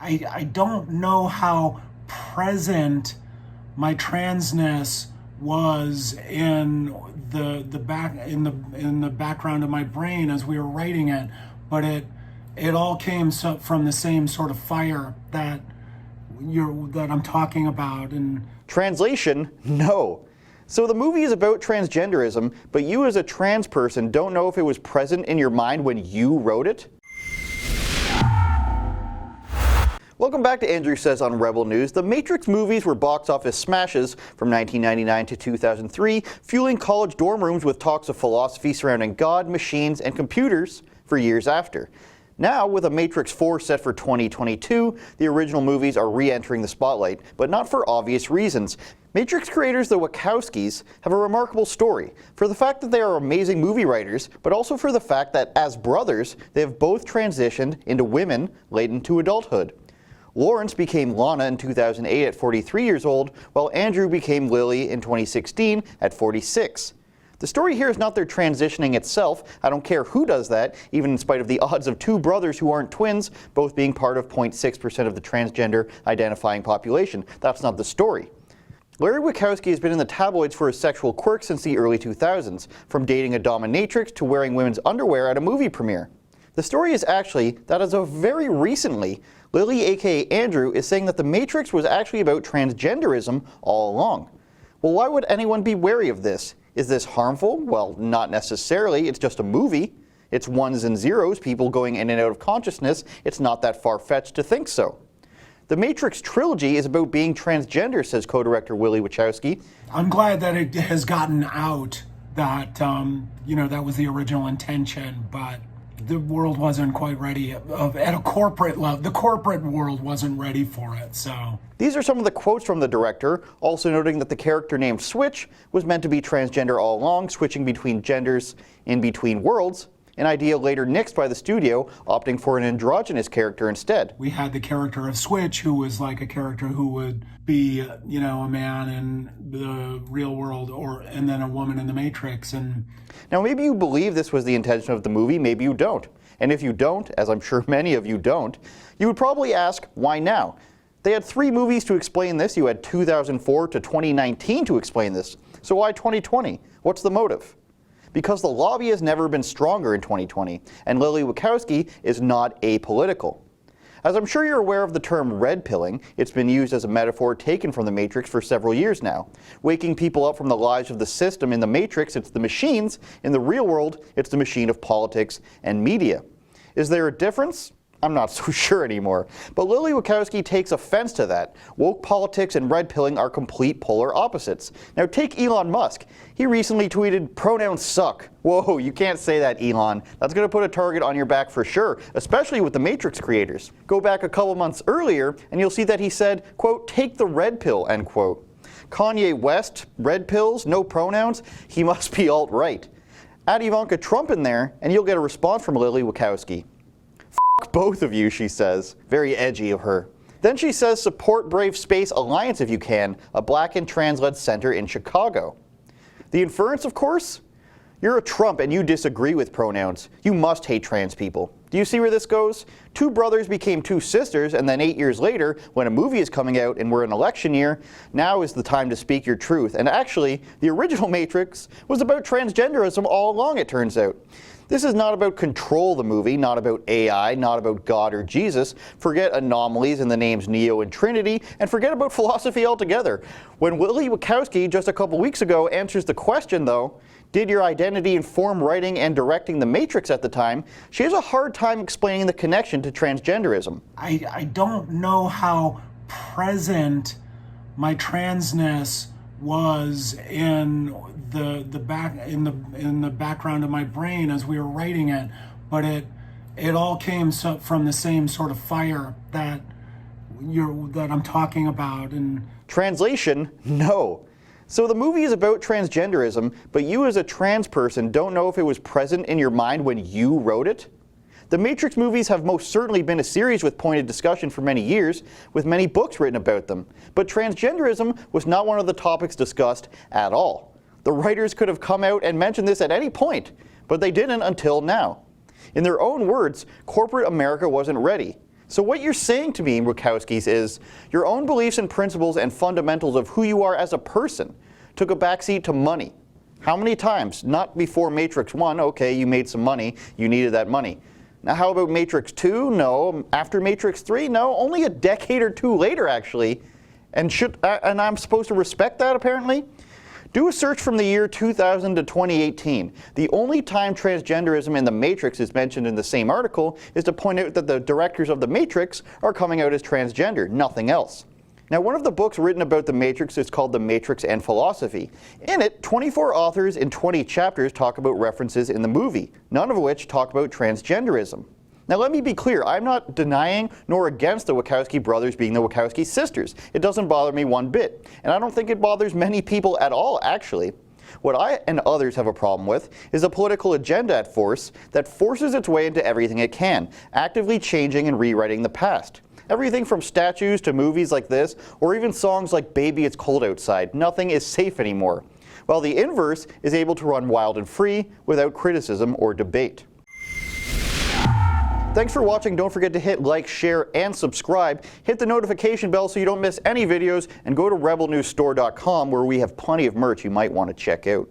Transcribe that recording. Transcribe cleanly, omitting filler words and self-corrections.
I don't know how present my transness was in the background of my brain as we were writing it, but it all came from the same sort of fire that I'm talking about. And translation, no. So the movie is about transgenderism, but you as a trans person don't know if it was present in your mind when you wrote it? Welcome back to Andrew Says on Rebel News. The Matrix movies were box office smashes from 1999 to 2003, fueling college dorm rooms with talks of philosophy surrounding God, machines, and computers for years after. Now, with a Matrix 4 set for 2022, the original movies are re-entering the spotlight, but not for obvious reasons. Matrix creators, the Wachowskis, have a remarkable story, for the fact that they are amazing movie writers, but also for the fact that, as brothers, they have both transitioned into women late into adulthood. Lawrence became Lana in 2008 at 43 years old, while Andrew became Lily in 2016 at 46. The story here is not their transitioning itself. I don't care who does that, even in spite of the odds of two brothers who aren't twins, both being part of 0.6% of the transgender identifying population. That's not the story. Larry Wachowski has been in the tabloids for his sexual quirks since the early 2000s, from dating a dominatrix to wearing women's underwear at a movie premiere. The story is actually that as of very recently, Lily, aka Andrew, is saying that The Matrix was actually about transgenderism all along. Well, why would anyone be wary of this? Is this harmful? Well, not necessarily. It's just a movie. It's ones and zeros, people going in and out of consciousness. It's not that far-fetched to think so. The Matrix trilogy is about being transgender, says co-director Willie Wachowski. I'm glad that it has gotten out that, that was the original intention, but the world wasn't quite ready at a corporate level. The corporate world wasn't ready for it, so. These are some of the quotes from the director, also noting that the character named Switch was meant to be transgender all along, switching between genders in between worlds, an idea later nixed by the studio, opting for an androgynous character instead. We had the character of Switch, who was like a character who would be, a man in the real world, and then a woman in the Matrix. And now, maybe you believe this was the intention of the movie, maybe you don't. And if you don't, as I'm sure many of you don't, you would probably ask, why now? They had 3 movies to explain this. You had 2004 to 2019 to explain this. So why 2020? What's the motive? Because the lobby has never been stronger in 2020, and Lily Wachowski is not apolitical. As I'm sure you're aware of the term red pilling, it's been used as a metaphor taken from the Matrix for several years now. Waking people up from the lies of the system. In the Matrix, it's the machines. In the real world, it's the machine of politics and media. Is there a difference? I'm not so sure anymore. But Lily Wachowski takes offense to that. Woke politics and red pilling are complete polar opposites. Now take Elon Musk. He recently tweeted, "Pronouns suck." Whoa, you can't say that, Elon. That's going to put a target on your back for sure, especially with the Matrix creators. Go back a couple months earlier and you'll see that he said, quote, "Take the red pill," end quote. Kanye West, red pills, no pronouns, he must be alt-right. Add Ivanka Trump in there and you'll get a response from Lily Wachowski. "F*** both of you," she says. Very edgy of her. Then she says, "Support Brave Space Alliance if you can, a black and trans-led center in Chicago." The inference, of course? You're a Trump and you disagree with pronouns. You must hate trans people. Do you see where this goes? 2 brothers became 2 sisters, and then 8 years later, when a movie is coming out and we're in election year, now is the time to speak your truth. And actually, the original Matrix was about transgenderism all along, it turns out. This is not about Control, the movie, not about AI, not about God or Jesus. Forget anomalies in the names Neo and Trinity, and forget about philosophy altogether. When Willie Wachowski, just a couple weeks ago, answers the question, though, did your identity inform writing and directing The Matrix at the time, she has a hard time explaining the connection to transgenderism. I don't know how present my transness was in the background of my brain as we were writing it, but it all came from the same sort of fire that I'm talking about. And translation, no. So the movie is about transgenderism, but you as a trans person don't know if it was present in your mind when you wrote it? The Matrix movies have most certainly been a series with pointed discussion for many years, with many books written about them. But transgenderism was not one of the topics discussed at all. The writers could have come out and mentioned this at any point, but they didn't until now. In their own words, corporate America wasn't ready. So what you're saying to me, Wachowskis, is your own beliefs and principles and fundamentals of who you are as a person took a backseat to money. How many times? Not before Matrix 1, okay, you made some money, you needed that money. Now how about Matrix 2? No. After Matrix 3? No. Only a decade or two later, actually. And I'm supposed to respect that, apparently? Do a search from the year 2000 to 2018. The only time transgenderism in The Matrix is mentioned in the same article is to point out that the directors of The Matrix are coming out as transgender, nothing else. Now, one of the books written about The Matrix is called The Matrix and Philosophy. In it, 24 authors in 20 chapters talk about references in the movie, none of which talk about transgenderism. Now let me be clear, I'm not denying nor against the Wachowski brothers being the Wachowski sisters. It doesn't bother me one bit, and I don't think it bothers many people at all, actually. What I and others have a problem with is a political agenda at force that forces its way into everything it can, actively changing and rewriting the past. Everything from statues to movies like this, or even songs like Baby It's Cold Outside, nothing is safe anymore, while the inverse is able to run wild and free without criticism or debate. Thanks for watching. Don't forget to hit like, share, and subscribe. Hit the notification bell so you don't miss any videos, and go to rebelnewsstore.com where we have plenty of merch you might want to check out.